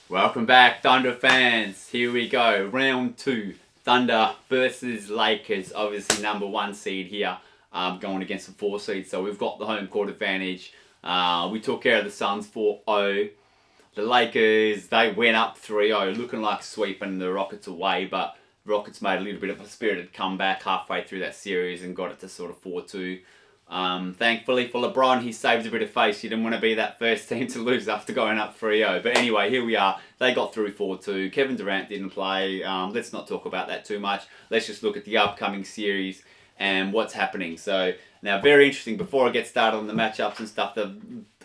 Welcome back, Thunder fans. Here we go. Round 2. Thunder versus Lakers. Obviously, number 1 seed here, going against the 4 seed. So we've got the home court advantage. We took care of the Suns 4-0. The Lakers, they went up 3-0, looking like sweeping the Rockets away, but the Rockets made a little bit of a spirited comeback halfway through that series and got it to sort of 4-2. Thankfully for LeBron, he saved a bit of face. He didn't want to be that first team to lose after going up 3-0. But anyway, here we are. They got through 4-2. Kevin Durant didn't play. Let's not talk about that too much. Let's just look at the upcoming series and what's happening. So, now, very interesting. Before I get started on the matchups and stuff,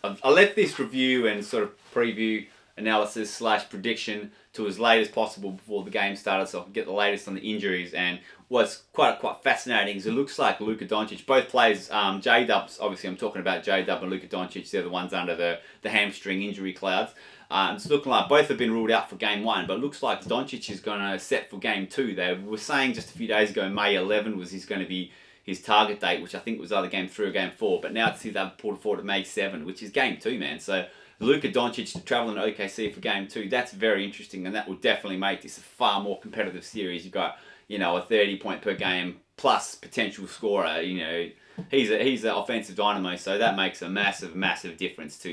I left this review and sort of preview analysis / prediction to as late as possible before the game started so I can get the latest on the injuries. And what's quite fascinating is it looks like Luka Doncic, both players, Jdub's, obviously I'm talking about Jdub and Luka Doncic, they're the ones under the hamstring injury clouds. It's looking like both have been ruled out for game 1, but it looks like Doncic is going to set for game 2. They were saying just a few days ago May 11 was going to be his target date, which I think was either game 3 or game 4, but now they've pulled forward to May 7, which is game 2, man. So Luka Doncic traveling to OKC for game 2, that's very interesting, and that will definitely make this a far more competitive series. You've got, a 30-point per game plus potential scorer. He's an offensive dynamo, so that makes a massive difference to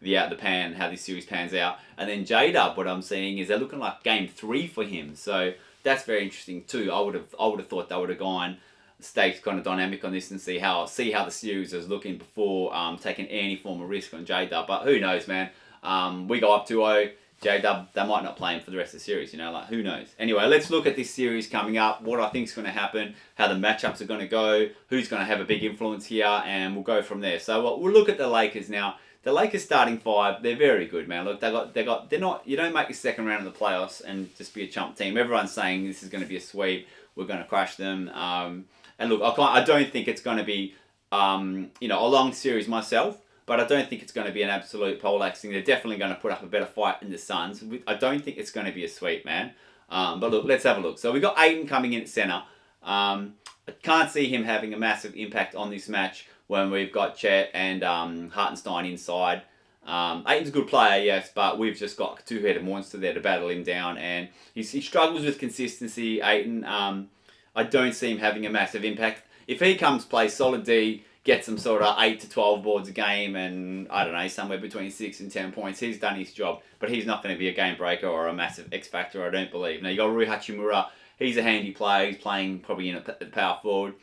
the pan, how this series pans out. And then Jdub, what I'm seeing is they're looking like game 3 for him, so that's very interesting too. I would have thought they would have gone stakes kind of dynamic on this and see how the series is looking before taking any form of risk on Jdub. But who knows, man? We go up 2-0. Jdub, they might not play him for the rest of the series, who knows. Anyway, let's look at this series coming up, what I think is going to happen, how the matchups are going to go, who's going to have a big influence here, and we'll go from there. So we'll look at the Lakers now. The Lakers starting 5, they're very good, man. Look, they're not, you don't make the second round of the playoffs and just be a chump team. Everyone's saying this is going to be a sweep, we're going to crush them. And look, I don't think it's going to be, a long series myself, but I don't think it's going to be an absolute poleaxing. They're definitely going to put up a better fight than the Suns. I don't think it's going to be a sweep, man. But look, let's have a look. So we got Ayton coming in at center. I can't see him having a massive impact on this match when we've got Chet and Hartenstein inside. Ayton's a good player, yes, but we've just got a two-headed monster there to battle him down, and he struggles with consistency, Ayton. I don't see him having a massive impact. If he comes play solid D, gets some sort of 8 to 12 boards a game and, I don't know, somewhere between 6 and 10 points, he's done his job. But he's not going to be a game breaker or a massive X factor, I don't believe. Now, you got Rui Hachimura. He's a handy player. He's playing probably in a power forward.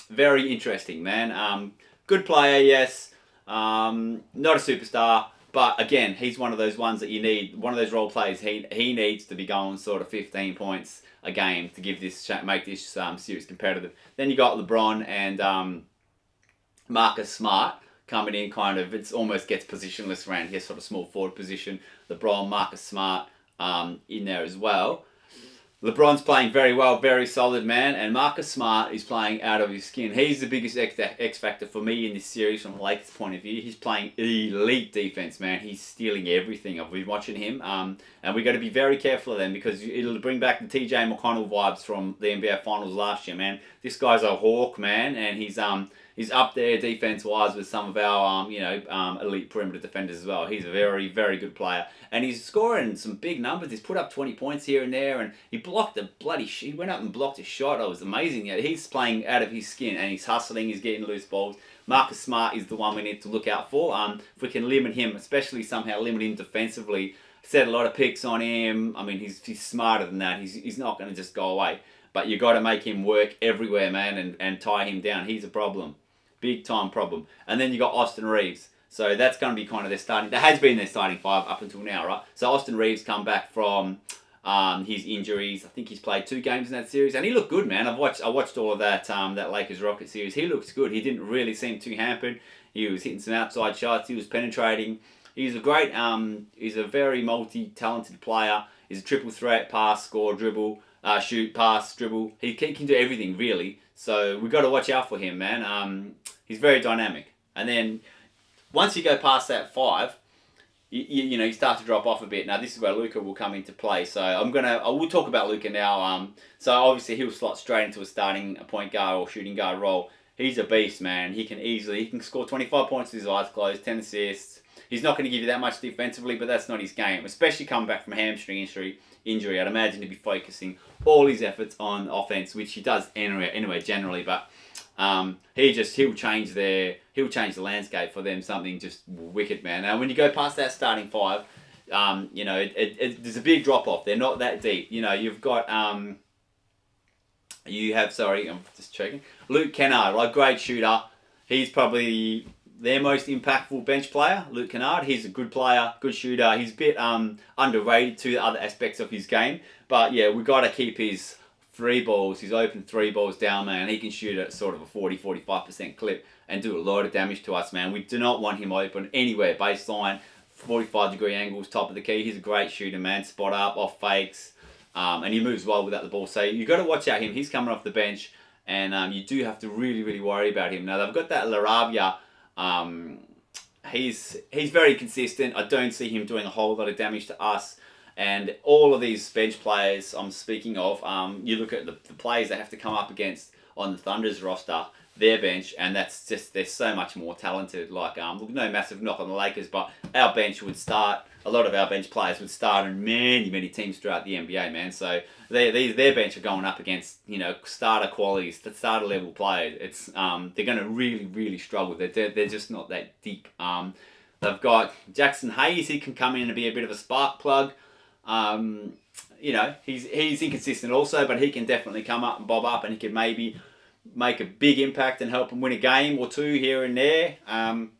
Very interesting, man. Good player, yes. Not a superstar. But again, he's one of those ones that you need. One of those role players. He needs to be going sort of 15 points a game to make this series competitive. Then you got LeBron and Marcus Smart coming in. Kind of, it almost gets positionless around here, sort of small forward position. LeBron, Marcus Smart in there as well. LeBron's playing very well, very solid, man, and Marcus Smart is playing out of his skin. He's the biggest X factor for me in this series from the Lakers' point of view. He's playing elite defense, man. He's stealing everything. I've been watching him, and we've got to be very careful of them because it'll bring back the TJ McConnell vibes from the NBA Finals last year, man. This guy's a hawk, man, and he's up there defense-wise with some of our elite perimeter defenders as well. He's a very, very good player. And he's scoring some big numbers. He's put up 20 points here and there, and he he went up and blocked a shot. It was amazing. Yeah, he's playing out of his skin, and he's hustling, he's getting loose balls. Marcus Smart is the one we need to look out for. If we can limit him, especially somehow limit him defensively, set a lot of picks on him. I mean, he's smarter than that. He's not going to just go away. But you got to make him work everywhere, man, and tie him down. He's a problem. Big time problem. And then you got Austin Reeves. So that's going to be kind of their starting. That has been their starting 5 up until now, right? So Austin Reeves come back from his injuries. I think he's played 2 games in that series, and he looked good, man. I watched all of that Lakers Rockets series. He looks good. He didn't really seem too hampered. He was hitting some outside shots. He was penetrating. He's a great. He's a very multi-talented player. He's a triple threat: pass, score, dribble, shoot, pass, dribble. He can do everything really. So we've got to watch out for him, man. He's very dynamic, and then once you go past that 5, you start to drop off a bit. Now this is where Luka will come into play. So I will talk about Luka now. So obviously he'll slot straight into a starting point guard or shooting guard role. He's a beast, man. He can score 25 points with his eyes closed, 10 assists. He's not going to give you that much defensively, but that's not his game, especially coming back from a hamstring injury. I'd imagine he'd be focusing all his efforts on offense, which he does anyway generally, but he'll change the landscape for them, something just wicked, man. Now when you go past that starting five, there's a big drop off. They're not that deep. You've got I'm just checking. Luke Kennard, like great shooter. He's probably their most impactful bench player. Luke Kennard, he's a good player, good shooter. He's a bit underrated to the other aspects of his game, but yeah, we've got to keep his his open three balls down, man. He can shoot at sort of a 40-45% clip and do a lot of damage to us, man. We do not want him open anywhere. Baseline, 45-degree angles, top of the key. He's a great shooter, man. Spot up, off fakes, and he moves well without the ball. So you got to watch out him. He's coming off the bench, and you do have to really, really worry about him. Now they've got that Laravia. He's very consistent. I don't see him doing a whole lot of damage to us. And all of these bench players I'm speaking of, you look at the players they have to come up against on the Thunder's roster, their bench, and that's just, they're so much more talented. Like, no massive knock on the Lakers, but a lot of our bench players would start in many, many teams throughout the NBA, man. So their bench are going up against, starter quality, starter level players. It's they're going to really, really struggle. They're just not that deep. They've got Jackson Hayes. He can come in and be a bit of a spark plug. He's inconsistent also, but he can definitely come up and bob up, and he can maybe make a big impact and help them win a game or two here and there. And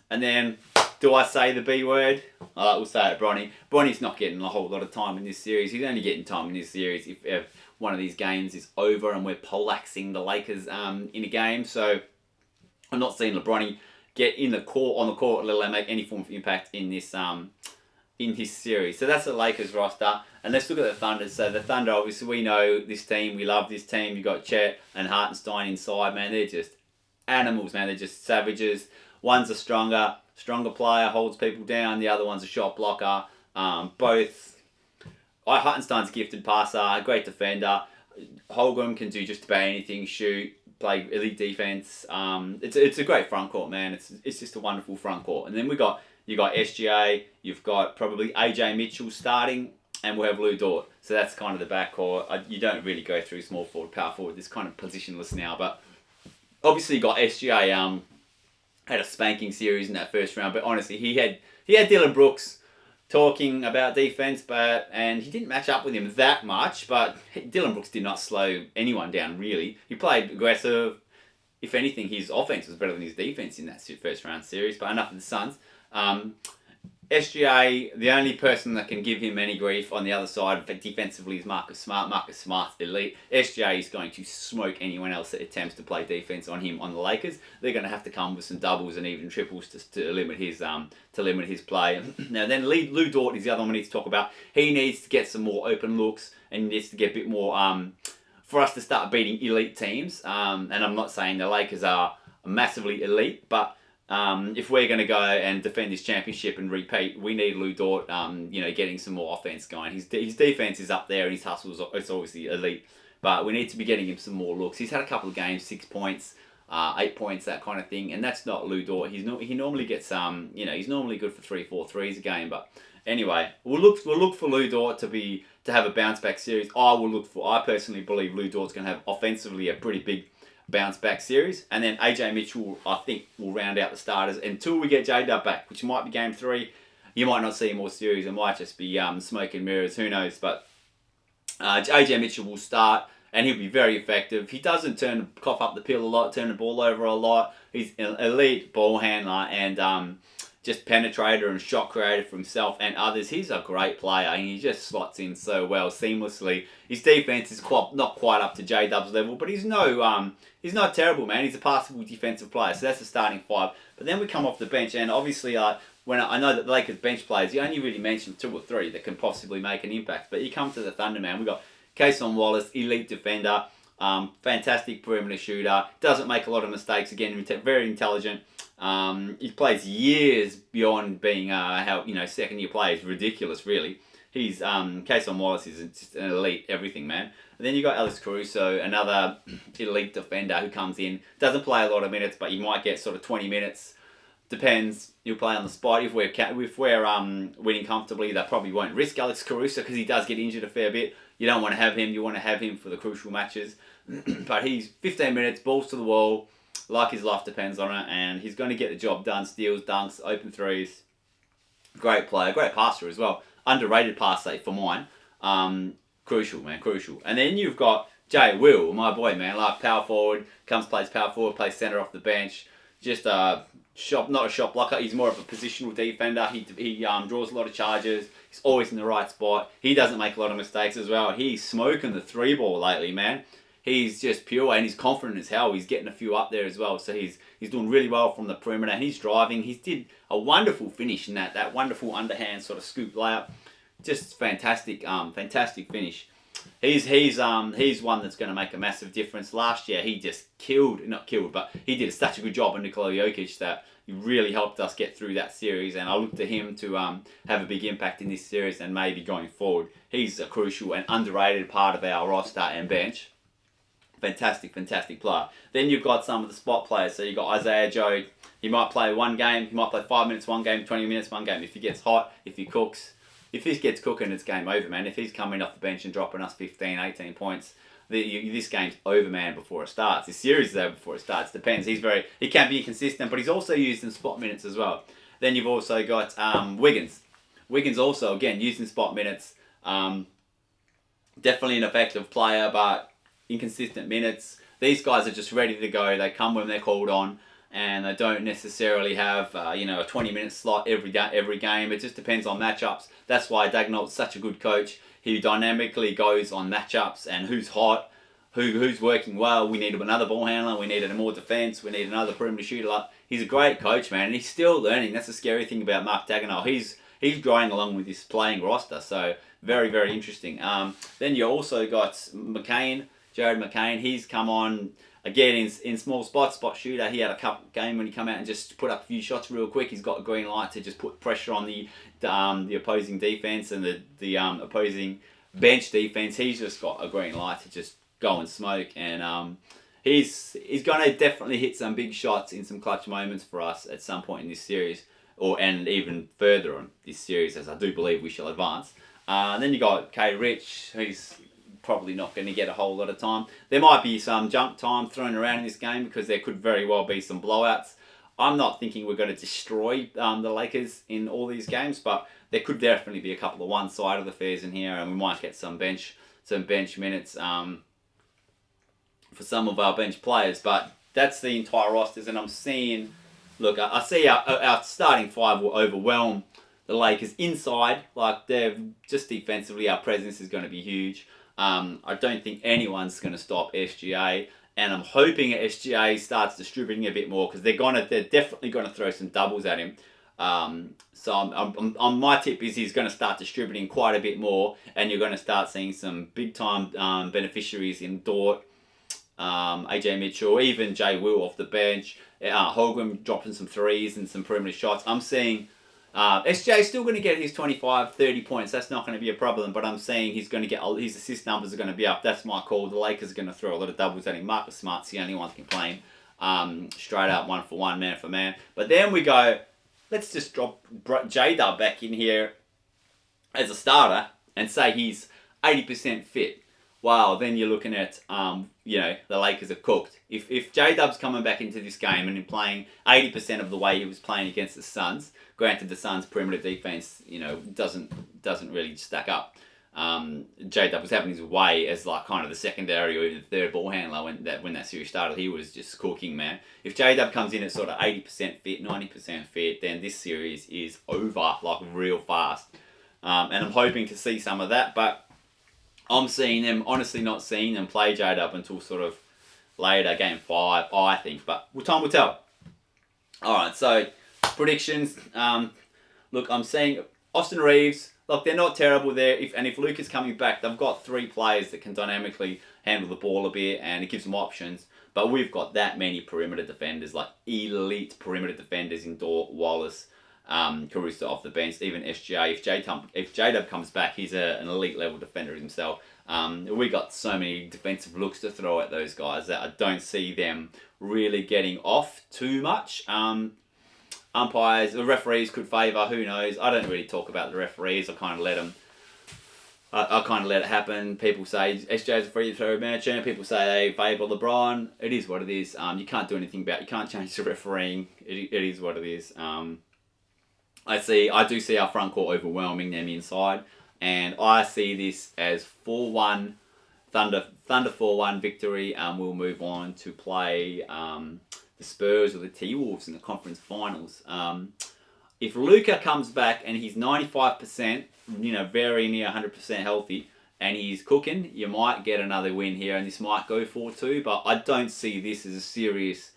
then, do I say the B word? We'll say it, Bronny. Bronny's not getting a whole lot of time in this series. He's only getting time in this series if one of these games is over and we're poleaxing the Lakers in a game. So I'm not seeing LeBronny get on the court, let alone make any form of impact in this in his series. So that's the Lakers roster. And let's look at the Thunder. So the Thunder, obviously, we know this team. We love this team. You've got Chet and Hartenstein inside, man. They're just animals, man. They're just savages. One's a stronger player, holds people down. The other one's a shot blocker. Hartenstein's a gifted passer, a great defender. Holmgren can do just about anything, shoot, play elite defense. It's a great front court, man. It's just a wonderful front court. And then you got SGA, you've got probably AJ Mitchell starting, and we'll have Lou Dort. So that's kind of the backcourt. You don't really go through small forward, power forward. It's kind of positionless now. But obviously you got SGA had a spanking series in that first round. But honestly, he had Dylan Brooks talking about defense, and he didn't match up with him that much. But Dylan Brooks did not slow anyone down, really. He played aggressive. If anything, his offense was better than his defense in that first round series. But enough of the Suns. SGA, the only person that can give him any grief on the other side defensively is Marcus Smart. Marcus Smart's elite. SGA is going to smoke anyone else that attempts to play defense on him on the Lakers. They're going to have to come with some doubles and even triples to limit his play. Now then, Lou Dort is the other one we need to talk about. He needs to get some more open looks and he needs to get a bit more for us to start beating elite teams. And I'm not saying the Lakers are massively elite, but if we're going to go and defend this championship and repeat, we need Lou Dort, getting some more offense going. His defense is up there and his hustle is obviously elite, but we need to be getting him some more looks. He's had a couple of games, 6 points, 8 points, that kind of thing, and that's not Lou Dort. He normally gets he's normally good for 3-4 threes a game, but anyway, we'll look for Lou Dort to have a bounce back series. I personally believe Lou Dort's going to have offensively a pretty big bounce back series, and then AJ Mitchell I think will round out the starters until we get Jdub back, which might be game 3. You might not see more series. It might just be smoke and mirrors. Who knows? But AJ Mitchell will start, and he'll be very effective. He doesn't cough up the pill a lot, turn the ball over a lot. He's an elite ball handler and just penetrator and shot creator for himself and others. He's a great player and he just slots in so well seamlessly. His defense is not quite up to Jdub's level, but he's not terrible, man. He's a passable defensive player, so that's the starting 5. But then we come off the bench, and obviously when I know that the Lakers bench players, you only really mentioned 2 or 3 that can possibly make an impact. But you come to the Thunder, man. We got Cason Wallace, elite defender, fantastic perimeter shooter, doesn't make a lot of mistakes. Again, very intelligent. He plays years beyond being second year player. Is ridiculous, really. He's Cason Wallace is just an elite everything, man. And then you got Alex Caruso, another elite defender who comes in, doesn't play a lot of minutes, but you might get sort of 20 minutes Depends. He'll play on the spot. If we're winning comfortably, they probably won't risk Alex Caruso because he does get injured a fair bit. You don't want to have him. You want to have him for the crucial matches. But he's 15 minutes, balls to the wall, like his life depends on it, and he's going to get the job done. Steals, dunks, open threes. Great player, great passer as well. Underrated passer for mine. Crucial, man, crucial. And then you've got Jay Will, my boy, man. Like power forward, plays power forward, plays centre off the bench. Just not a shot blocker. He's more of a positional defender. He draws a lot of charges. He's always in the right spot. He doesn't make a lot of mistakes as well. He's smoking the 3-ball lately, man. He's just pure and he's confident as hell. He's getting a few up there as well. So he's doing really well from the perimeter and he's driving. He did a wonderful finish in that wonderful underhand sort of scoop layup. Just fantastic, fantastic finish. He's one that's going to make a massive difference. Last year he just but he did such a good job on Nikola Jokic that he really helped us get through that series. And I look to him to have a big impact in this series and maybe going forward. He's a crucial and underrated part of our roster and bench. Fantastic player. Then you've got some of the spot players. So you've got Isaiah Joe. He might play one game. He might play 5 minutes one game, 20 minutes one game. If he gets hot, if he cooks. If he gets cooking, it's game over, man. If he's coming off the bench and dropping us 15, 18 points, this game's over, man, before it starts. This series is over before it starts. Depends. He can be consistent, but he's also used in spot minutes as well. Then you've also got Wiggins. Wiggins also, again, used in spot minutes. Definitely an effective player, but inconsistent minutes. These guys are just ready to go. They come when they're called on, and they don't necessarily have a 20-minute slot every game. It just depends on matchups. That's why Dagnall's such a good coach. He dynamically goes on matchups and who's hot, who's working well. We need another ball handler. We need more defense. We need another perimeter shooter. He's a great coach, man, and he's still learning. That's the scary thing about Mark Dagnall. He's growing along with his playing roster. So very, very interesting. Then you also got Jared McCain. He's come on again in small spots, spot shooter. He had a cup game when he come out and just put up a few shots real quick. He's got a green light to just put pressure on the opposing defense and the opposing bench defense. He's just got a green light to just go and smoke, and he's going to definitely hit some big shots in some clutch moments for us at some point in this series, and even further on this series, as I do believe we shall advance. Then you got K. Rich. He's probably not going to get a whole lot of time. There might be some junk time thrown around in this game because there could very well be some blowouts. I'm not thinking we're going to destroy the Lakers in all these games, but there could definitely be a couple of one-sided affairs in here, and we might get some bench minutes for some of our bench players. But that's the entire rosters, and I'm seeing. Look, I see our starting five will overwhelm the Lakers inside. Like, they're just defensively, our presence is going to be huge. I don't think anyone's going to stop SGA, and I'm hoping SGA starts distributing a bit more because they're definitely going to throw some doubles at him. So my tip is he's going to start distributing quite a bit more, and you're going to start seeing some big time beneficiaries in Dort, AJ Mitchell, even Jay Will off the bench, Holgram dropping some threes and some perimeter shots. I'm seeing SJ's still going to get his 25, 30 points. That's not going to be a problem, but I'm saying he's going to get his assist numbers are going to be up. That's my call. The Lakers are going to throw a lot of doubles at him. Marcus Smart's the only one that can play him straight up 1-for-1, man for man. But then we go, let's just drop Jdub back in here as a starter and say he's 80% fit. Wow, then you're looking at, the Lakers are cooked. If Jdub's coming back into this game and playing 80% of the way he was playing against the Suns, granted the Suns' perimeter defense, doesn't really stack up. Jdub was having his way as like kind of the secondary or even the third ball handler when that series started. He was just cooking, man. If Jdub comes in at sort of 80% fit, 90% fit, then this series is over like real fast. And I'm hoping to see some of that, but I'm honestly not seeing them play Jdub until sort of later, game 5, I think. But time will tell. Alright, so predictions. Look, I'm saying Austin Reeves. Look, they're not terrible there. If Luka's coming back, they've got 3 players that can dynamically handle the ball a bit, and it gives them options. But we've got that many perimeter defenders, like elite perimeter defenders in Dort, Wallace, Caruso off the bench, even SGA. If Jdub comes back, he's an elite level defender himself. We got so many defensive looks to throw at those guys that I don't see them really getting off too much. umpires, the referees could favour. Who knows? I don't really talk about the referees. I kind of let them. I kind of let it happen. People say SJ's a free throw merchant. People say they favour LeBron. It is what it is. You can't do anything about it. You can't change the refereeing. It is what it is. I do see our front court overwhelming them inside. And I see this as 4-1 Thunder 4-1 victory. We'll move on to play the Spurs or the T-Wolves in the conference finals. If Luka comes back and he's 95%, very near 100% healthy, and he's cooking, you might get another win here, and this might go 4-2. But I don't see this as a serious.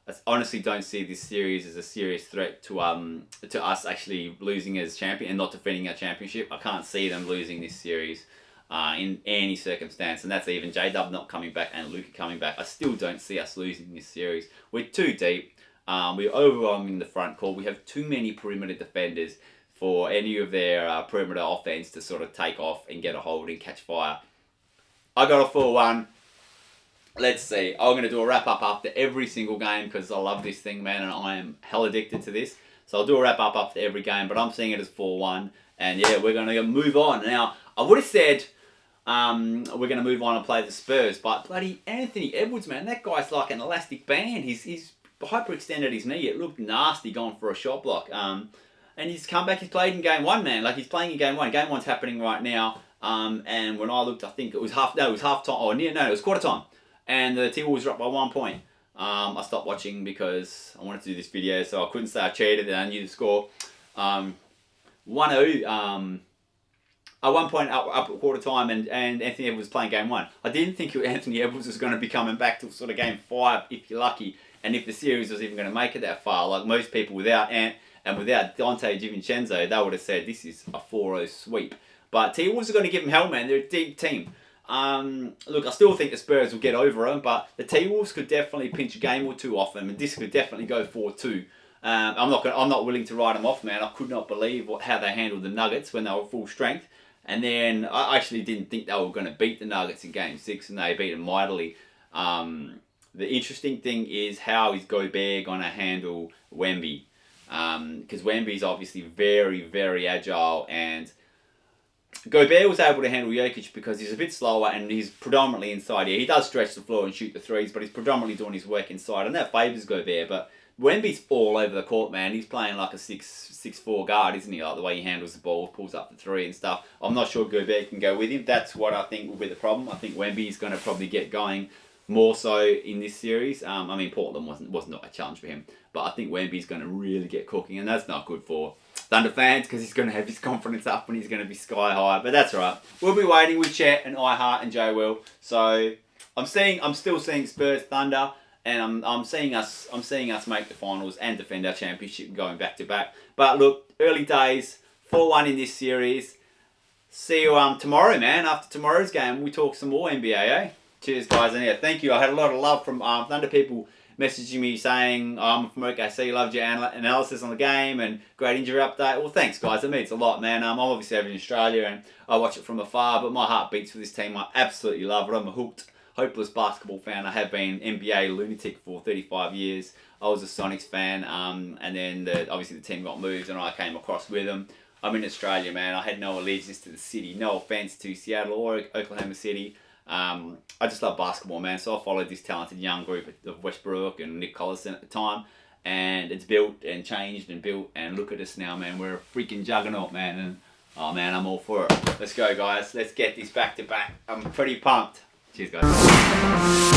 I honestly don't see this series as a serious threat to us actually losing as champion and not defending our championship. I can't see them losing this series in any circumstance, and that's even Jdub not coming back and Luka coming back. I still don't see us losing this series. We're too deep. We're overwhelming the front court. We have too many perimeter defenders for any of their perimeter offense to sort of take off and get a hold and catch fire. I got a 4-1. Let's see. I'm going to do a wrap-up after every single game because I love this thing, man, and I am hell addicted to this. So I'll do a wrap-up after every game, but I'm seeing it as 4-1. And yeah, we're going to move on. Now, I would have said we're going to move on and play the Spurs, but bloody Anthony Edwards, man, that guy's like an elastic band. He's hyperextended his knee. It looked nasty going for a shot block. And he's come back. He's played in game 1, man. Like, he's playing in game 1. Game 1's happening right now. And when I looked, I think it was half time. It was quarter time. And the T-Wolves were up by 1 point. I stopped watching because I wanted to do this video, so I couldn't say I cheated and I knew the score. 1-0. At 1 point up at quarter time, and Anthony Edwards was playing game 1. I didn't think Anthony Edwards was going to be coming back till sort of game 5, if you're lucky, and if the series was even going to make it that far. Like most people without Ant and without Dante DiVincenzo, they would have said this is a 4-0 sweep. But T-Wolves are going to give them hell, man. They're a deep team. Look, I still think the Spurs will get over them, but the T-Wolves could definitely pinch a game or two off them, and this could definitely go 4-2. I'm not willing to write them off, man. I could not believe how they handled the Nuggets when they were full strength. And then I actually didn't think they were going to beat the Nuggets in Game 6, and they beat them mightily. The interesting thing is how is Gobert going to handle Wemby? Because Wemby's obviously very, very agile, and Gobert was able to handle Jokic because he's a bit slower and he's predominantly inside here. He does stretch the floor and shoot the threes, but he's predominantly doing his work inside, and that favours Gobert. But Wemby's all over the court, man. He's playing like a 6'4" guard, isn't he? Like the way he handles the ball, pulls up the three and stuff. I'm not sure Gobert can go with him. That's what I think will be the problem. I think Wemby's going to probably get going more so in this series. I mean, Portland was not a challenge for him, but I think Wemby's going to really get cooking, and that's not good for Thunder fans because he's going to have his confidence up and he's going to be sky high. But that's all right. We'll be waiting with Chet and iHeart and Jay Will. So I'm still seeing Spurs Thunder. And I'm seeing us make the finals and defend our championship going back to back. But look, early days, 4-1 in this series. See you tomorrow, man. After tomorrow's game, we talk some more NBA, eh? Cheers, guys. And yeah, thank you. I had a lot of love from Thunder people messaging me saying, I'm from OKC, loved your analysis on the game and great injury update. Well, thanks, guys. It means a lot, man. I'm obviously over in Australia and I watch it from afar, but my heart beats for this team. I absolutely love it. I'm a hooked, hopeless basketball fan. I have been NBA lunatic for 35 years. I was a Sonics fan, and then obviously the team got moved and I came across with them. I'm in Australia, man. I had no allegiance to the city. No offense to Seattle or Oklahoma City. I just love basketball, man. So I followed this talented young group of Westbrook and Nick Collison at the time. And it's built and changed and built. And look at us now, man. We're a freaking juggernaut, man. And oh, man, I'm all for it. Let's go, guys. Let's get this back to back. I'm pretty pumped. Cheers, guys.